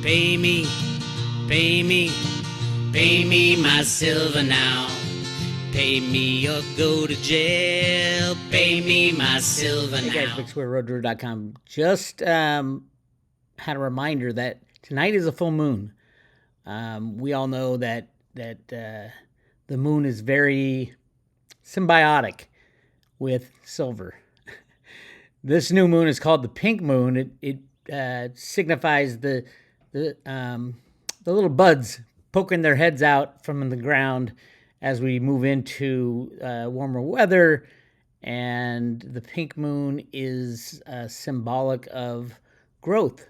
Pay me, pay me, pay me my silver now. Pay me or go to jail. Pay me my silver now. Hey guys, Bix Weir, roadrunner.com. Just had a reminder that tonight is a full moon. We all know that the moon is very symbiotic with silver. This new moon is called the pink moon. It signifies the little buds poking their heads out from the ground as we move into warmer weather. And the pink moon is symbolic of growth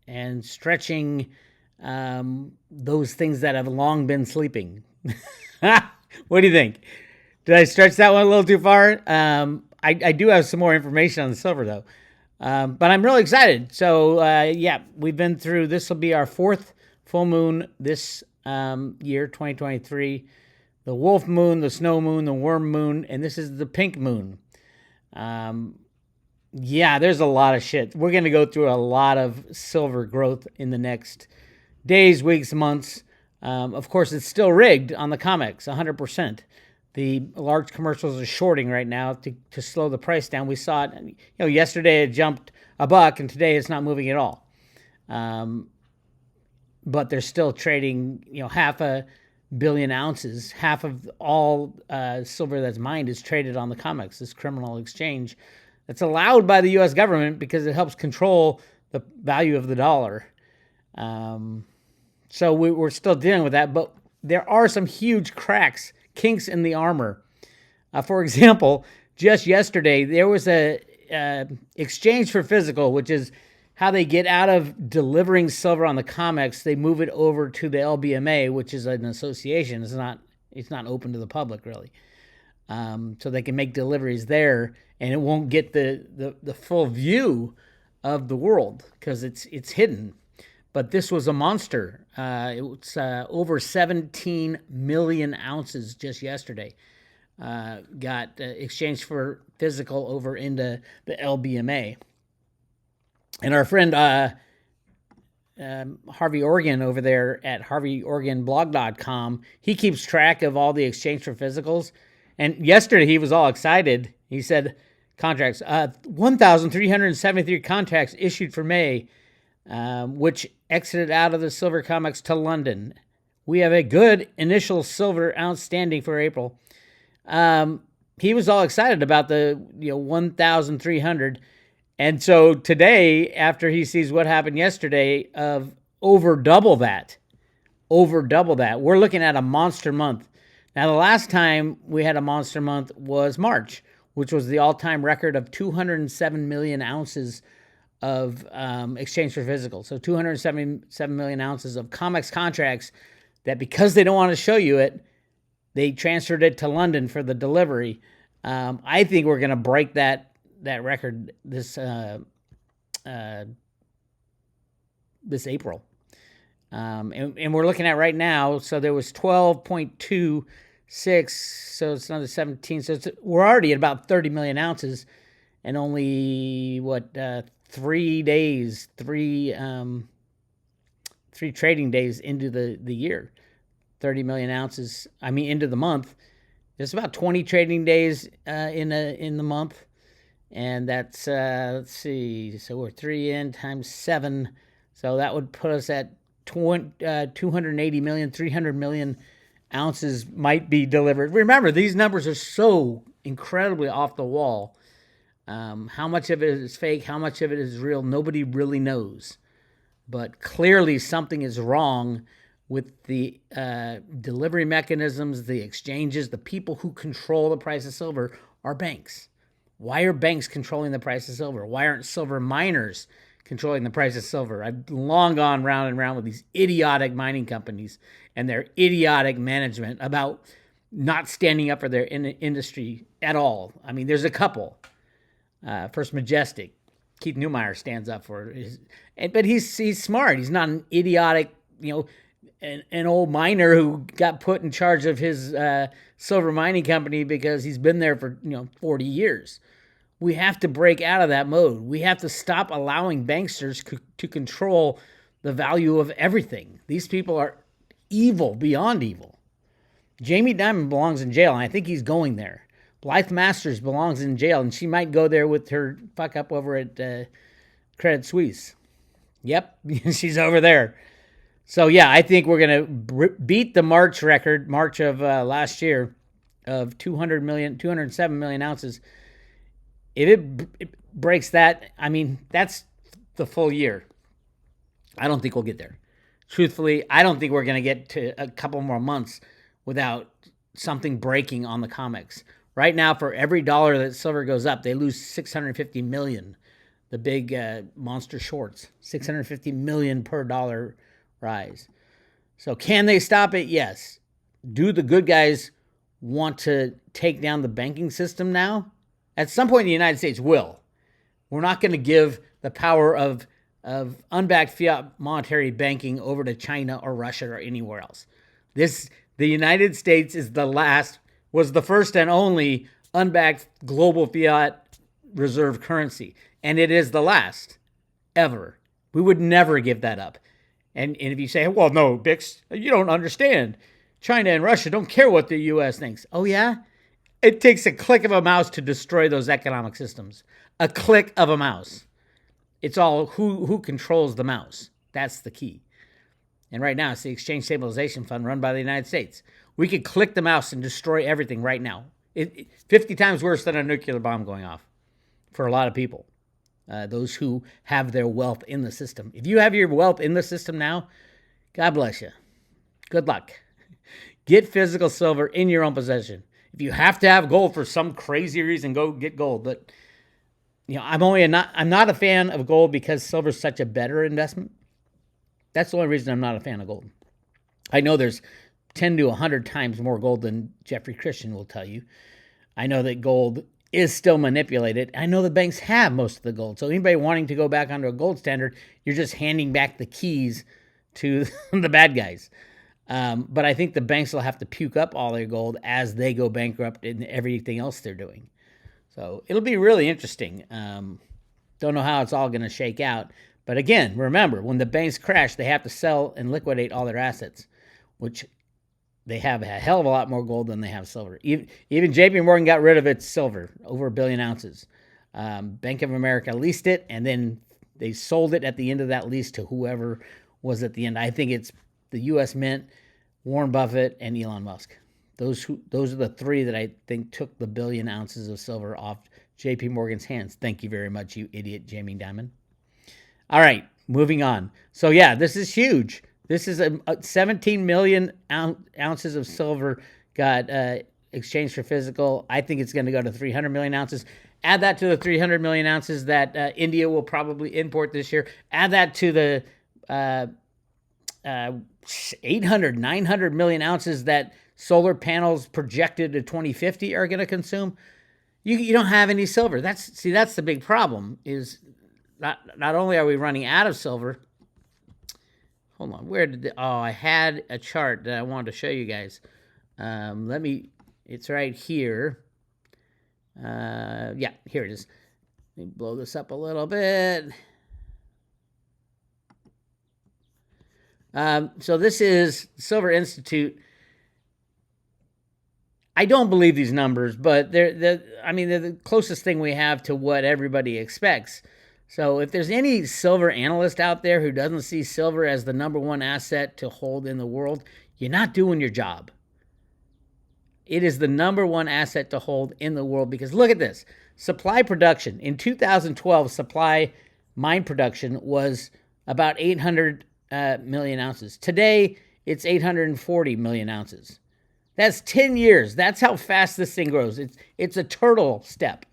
and stretching those things that have long been sleeping. What do you think? Did I stretch that one a little too far? I do have some more information on the silver, though. But I'm really excited. So, yeah, we've been through, this will be our fourth full moon this year, 2023. The wolf moon, the snow moon, the worm moon, and this is the pink moon. Yeah, there's a lot of shit. We're going to go through a lot of silver growth in the next days, weeks, months. Of course, it's still rigged on the COMEX, 100%. The large commercials are shorting right now to slow the price down. We saw it, yesterday it jumped $1, and today it's not moving at all. But they're still trading, 500 million ounces. Half of all silver that's mined is traded on the COMEX, this criminal exchange that's allowed by the U.S. government because it helps control the value of the dollar. So we're still dealing with that, but there are some huge cracks, kinks in the armor. For example, just yesterday, there was a exchange for physical, which is how they get out of delivering silver on the COMEX. They move it over to the LBMA, which is an association. It's not open to the public, really. So they can make deliveries there, and it won't get the full view of the world because it's hidden. But this was a monster. It was over 17 million ounces just yesterday. Got exchanged for physical over into the LBMA. And our friend Harvey Organ over there at harveyorganblog.com, he keeps track of all the exchange for physicals. And yesterday he was all excited. He said contracts, 1,373 contracts issued for May, which exited out of the silver COMEX to London. We have a good initial silver outstanding for April. He was all excited about the 1,300. And so today, after he sees what happened yesterday of over double that, we're looking at a monster month. Now, the last time we had a monster month was March, which was the all-time record of 207 million ounces of exchange for physical. So 277 million ounces of COMEX contracts that, because they don't want to show you it, they transferred it to London for the delivery. I think we're going to break that record this April. And we're looking at right now, so there was 12.26, so it's another 17. So we're already at about 30 million ounces, and only 3 trading days into the year. 30 million ounces, into the month. There's about 20 trading days in the month. And that's, let's see, so we're 3 in times 7. So that would put us at 280 million, 300 million ounces might be delivered. Remember, these numbers are so incredibly off the wall. How much of it is fake, how much of it is real, nobody really knows. But clearly something is wrong with the delivery mechanisms, the exchanges. The people who control the price of silver are banks. Why are banks controlling the price of silver? Why aren't silver miners controlling the price of silver? I've long gone round and round with these idiotic mining companies and their idiotic management about not standing up for their industry at all. There's a couple. First Majestic. Keith Neumeyer stands up for it. But he's smart. He's not an idiotic, an old miner who got put in charge of his silver mining company because he's been there for 40 years. We have to break out of that mode. We have to stop allowing banksters to control the value of everything. These people are evil beyond evil. Jamie Dimon belongs in jail, and I think he's going there. Blythe Masters belongs in jail, and she might go there with her fuck up over at Credit Suisse. Yep, she's over there. So, yeah, I think we're going to beat the March record, March of last year, of 207 million ounces. If it breaks that, I mean, that's the full year. I don't think we'll get there. Truthfully, I don't think we're going to get to a couple more months without something breaking on the comics. Right now, for every dollar that silver goes up, they lose 650 million. The big monster shorts, 650 million per dollar rise. So can they stop it? Yes. Do the good guys want to take down the banking system now? At some point, the United States will. We're not going to give the power of unbacked fiat monetary banking over to China or Russia or anywhere else. The United States was the first and only unbacked global fiat reserve currency. And it is the last ever. We would never give that up. And if you say, well, no, Bix, you don't understand. China and Russia don't care what the U.S. thinks. Oh, yeah? It takes a click of a mouse to destroy those economic systems. A click of a mouse. It's all who controls the mouse. That's the key. And right now, it's the Exchange Stabilization Fund run by the United States. We could click the mouse and destroy everything right now. 50 times worse than a nuclear bomb going off for a lot of people. Those who have their wealth in the system. If you have your wealth in the system now, God bless you. Good luck. Get physical silver in your own possession. If you have to have gold for some crazy reason, go get gold. But I'm not a fan of gold because silver is such a better investment. That's the only reason I'm not a fan of gold. I know there's 10 to 100 times more gold than Jeffrey Christian will tell you. I know that gold is still manipulated. I know the banks have most of the gold. So anybody wanting to go back onto a gold standard, you're just handing back the keys to the bad guys. But I think the banks will have to puke up all their gold as they go bankrupt in everything else they're doing. So it'll be really interesting. Don't know how it's all going to shake out. But again, remember, when the banks crash, they have to sell and liquidate all their assets, which they have a hell of a lot more gold than they have silver. Even JP Morgan got rid of its silver, over 1 billion ounces. Bank of America leased it, and then they sold it at the end of that lease to whoever was at the end. I think it's the U.S. Mint, Warren Buffett, and Elon Musk. Those are the three that I think took the 1 billion ounces of silver off JP Morgan's hands. Thank you very much, you idiot Jamie Dimon. All right, moving on. So yeah, this is huge. This is a 17 million ounces of silver got exchanged for physical. I think it's going to go to 300 million ounces. Add that to the 300 million ounces that India will probably import this year. Add that to the 800, 900 million ounces that solar panels projected to 2050 are going to consume. You don't have any silver. That's the big problem. Is not only are we running out of silver. Hold on, I had a chart that I wanted to show you guys. It's right here. Yeah, here it is. Let me blow this up a little bit. So this is Silver Institute. I don't believe these numbers, but they're the closest thing we have to what everybody expects. So if there's any silver analyst out there who doesn't see silver as the number one asset to hold in the world, you're not doing your job. It is the number one asset to hold in the world because look at this. Supply production. In 2012, supply mine production was about 800 million ounces. Today, it's 840 million ounces. That's 10 years. That's how fast this thing grows. It's a turtle step.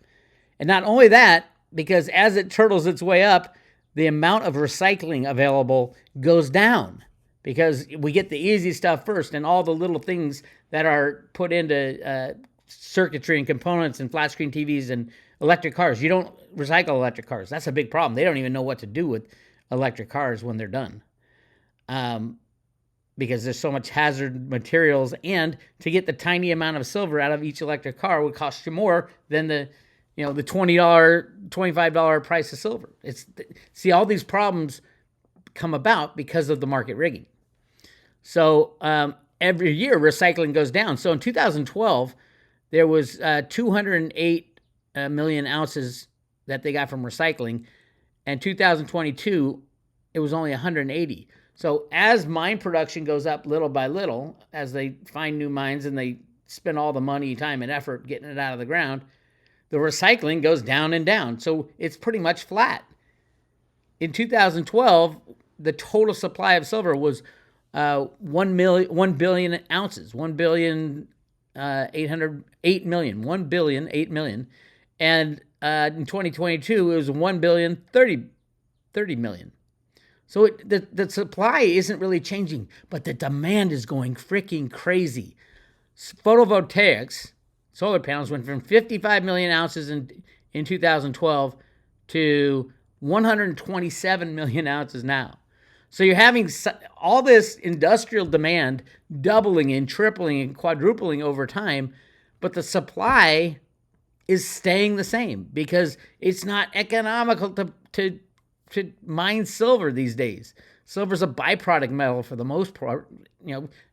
And not only that, because as it turtles its way up, the amount of recycling available goes down because we get the easy stuff first and all the little things that are put into circuitry and components and flat screen TVs and electric cars. You don't recycle electric cars. That's a big problem. They don't even know what to do with electric cars when they're done. Because there's so much hazard materials, and to get the tiny amount of silver out of each electric car would cost you more than the $20, $25 price of silver. See, all these problems come about because of the market rigging. So every year recycling goes down. So in 2012, there was 208 million ounces that they got from recycling. And 2022, it was only 180. So as mine production goes up little by little, as they find new mines and they spend all the money, time, and effort getting it out of the ground, the recycling goes down and down. So it's pretty much flat. In 2012, the total supply of silver was 1 billion ounces, 8 million. And in 2022, it was 30 million. So the supply isn't really changing, but the demand is going freaking crazy. Photovoltaics, solar panels, went from 55 million ounces in 2012 to 127 million ounces now. So you're having all this industrial demand doubling and tripling and quadrupling over time, but the supply is staying the same because it's not economical to mine silver these days. Silver's a byproduct metal for the most part.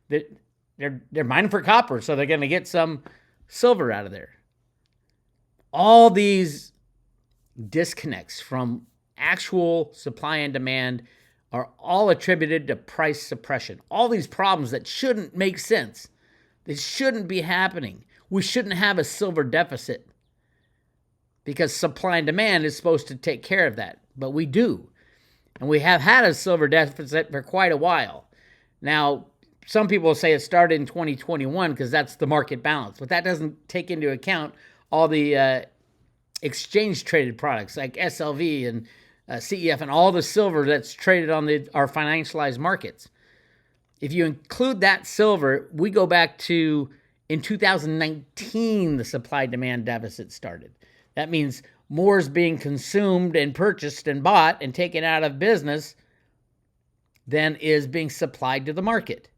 They're mining for copper, so they're going to get some silver out of there. All these disconnects from actual supply and demand are all attributed to price suppression. All these problems that shouldn't make sense. They shouldn't be happening. We shouldn't have a silver deficit because supply and demand is supposed to take care of that. But we do. And we have had a silver deficit for quite a while. Now, some people say it started in 2021 because that's the market balance. But that doesn't take into account all the exchange-traded products like SLV and CEF and all the silver that's traded on our financialized markets. If you include that silver, we go back to in 2019, the supply-demand deficit started. That means more is being consumed and purchased and bought and taken out of business than is being supplied to the market.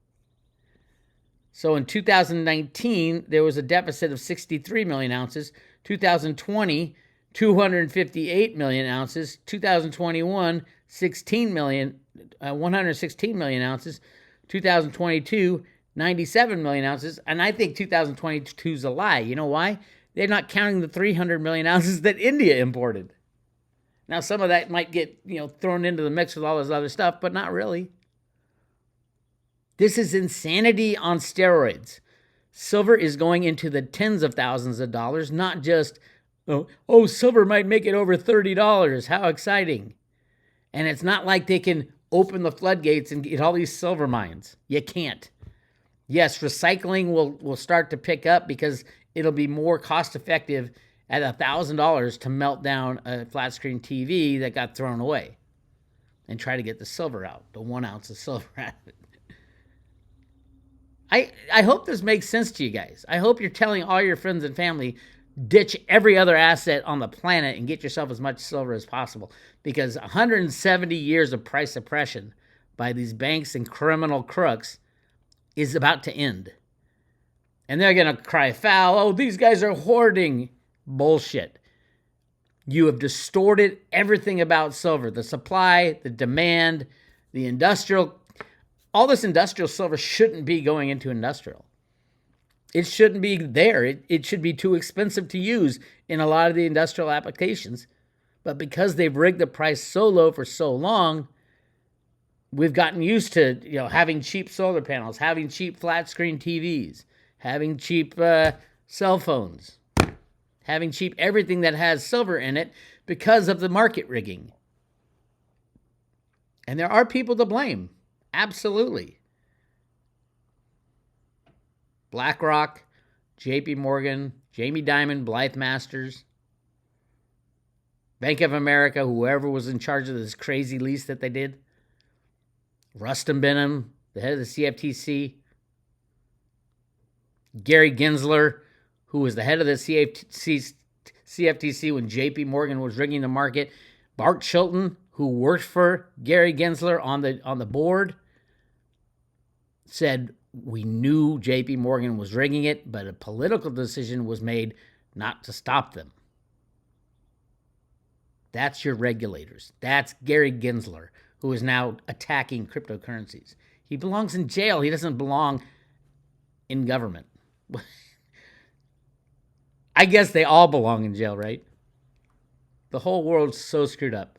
So in 2019, there was a deficit of 63 million ounces. 2020, 258 million ounces. 2021, 116 million ounces. 2022, 97 million ounces. And I think 2022 is a lie. You know why? They're not counting the 300 million ounces that India imported. Now, some of that might get, thrown into the mix with all this other stuff, but not really. This is insanity on steroids. Silver is going into the tens of thousands of dollars, not just, silver might make it over $30. How exciting. And it's not like they can open the floodgates and get all these silver mines. You can't. Yes, recycling will start to pick up because it'll be more cost effective at $1,000 to melt down a flat screen TV that got thrown away and try to get the silver out, the 1 ounce of silver out of it. I hope this makes sense to you guys. I hope you're telling all your friends and family, ditch every other asset on the planet and get yourself as much silver as possible, because 170 years of price suppression by these banks and criminal crooks is about to end. And they're going to cry foul. These guys are hoarding. Bullshit. You have distorted everything about silver. The supply, the demand, the industrial. All this industrial silver shouldn't be going into industrial. It shouldn't be there. It should be too expensive to use in a lot of the industrial applications. But because they've rigged the price so low for so long, we've gotten used to having cheap solar panels, having cheap flat screen TVs, having cheap cell phones, having cheap everything that has silver in it because of the market rigging. And there are people to blame. Absolutely. BlackRock, JP Morgan, Jamie Dimon, Blythe Masters, Bank of America, whoever was in charge of this crazy lease that they did, Rustin Benham, the head of the CFTC, Gary Gensler, who was the head of the CFTC when JP Morgan was rigging the market, Bart Chilton, who worked for Gary Gensler on the board, said we knew JP Morgan was rigging it, but a political decision was made not to stop them. That's your regulators. That's Gary Gensler, who is now attacking cryptocurrencies. He belongs in jail. He doesn't belong in government. I guess they all belong in jail, right? The whole world's so screwed up.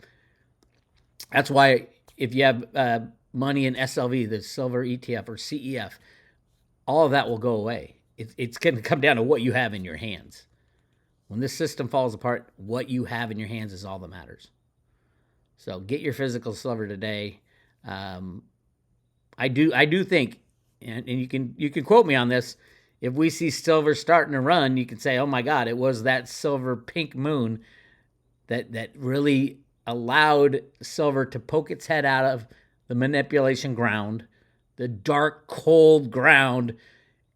That's why if you have money in SLV, the silver ETF, or CEF, all of that will go away. It's going to come down to what you have in your hands. When this system falls apart, what you have in your hands is all that matters. So get your physical silver today. I do think, and you can quote me on this. If we see silver starting to run, you can say, "Oh my God, it was that silver pink moon that really allowed silver to poke its head out of the manipulation ground, the dark, cold ground."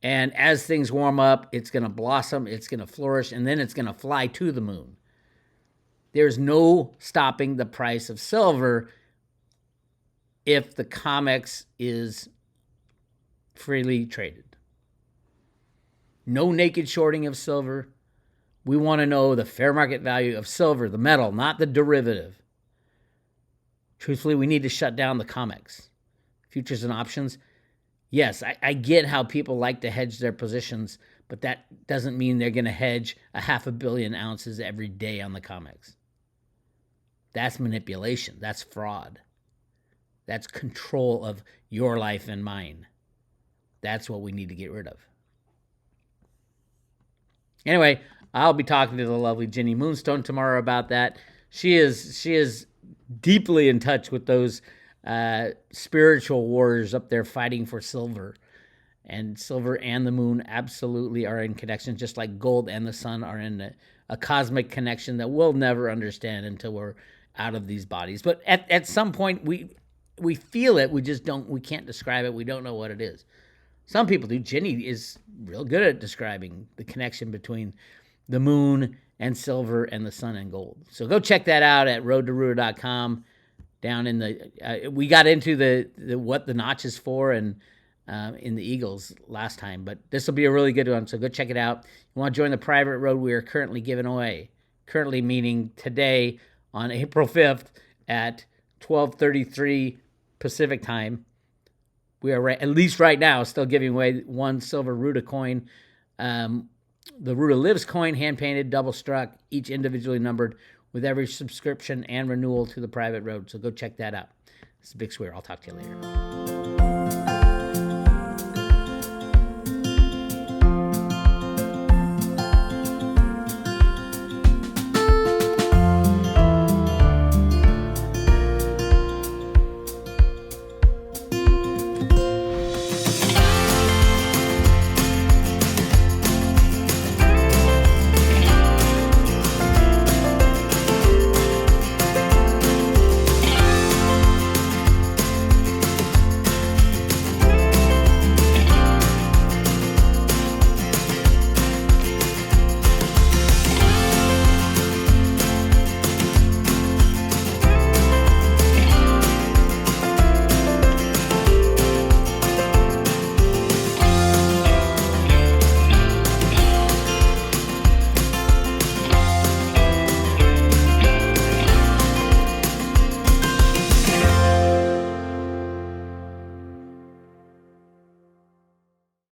And as things warm up, it's going to blossom, it's going to flourish, and then it's going to fly to the moon. There's no stopping the price of silver if the COMEX is freely traded. No naked shorting of silver. We want to know the fair market value of silver, the metal, not the derivative. Truthfully, we need to shut down the COMEX. Futures and options. Yes, I get how people like to hedge their positions, but that doesn't mean they're going to hedge 500 million ounces every day on the COMEX. That's manipulation. That's fraud. That's control of your life and mine. That's what we need to get rid of. Anyway, I'll be talking to the lovely Jenny Moonstone tomorrow about that. She is deeply in touch with those spiritual warriors up there fighting for silver. And silver and the moon absolutely are in connection, just like gold and the sun are in a cosmic connection that we'll never understand until we're out of these bodies. But at some point, we feel it. We can't describe it. We don't know what it is. Some people do. Jenny is real good at describing the connection between the moon and silver and the sun and gold. So go check that out at roadtoruta.com. Down in the, we got into the what the notch is for and in the Eagles last time, but this will be a really good one. So go check it out. You want to join the private road we are currently giving away. Currently meaning today on April 5th at 12:33 Pacific time. We are at least right now still giving away one silver Ruta coin. The Ruta Lives coin, hand-painted, double-struck, each individually numbered with every subscription and renewal to the private road. So go check that out. This is Bix Weir. I'll talk to you later.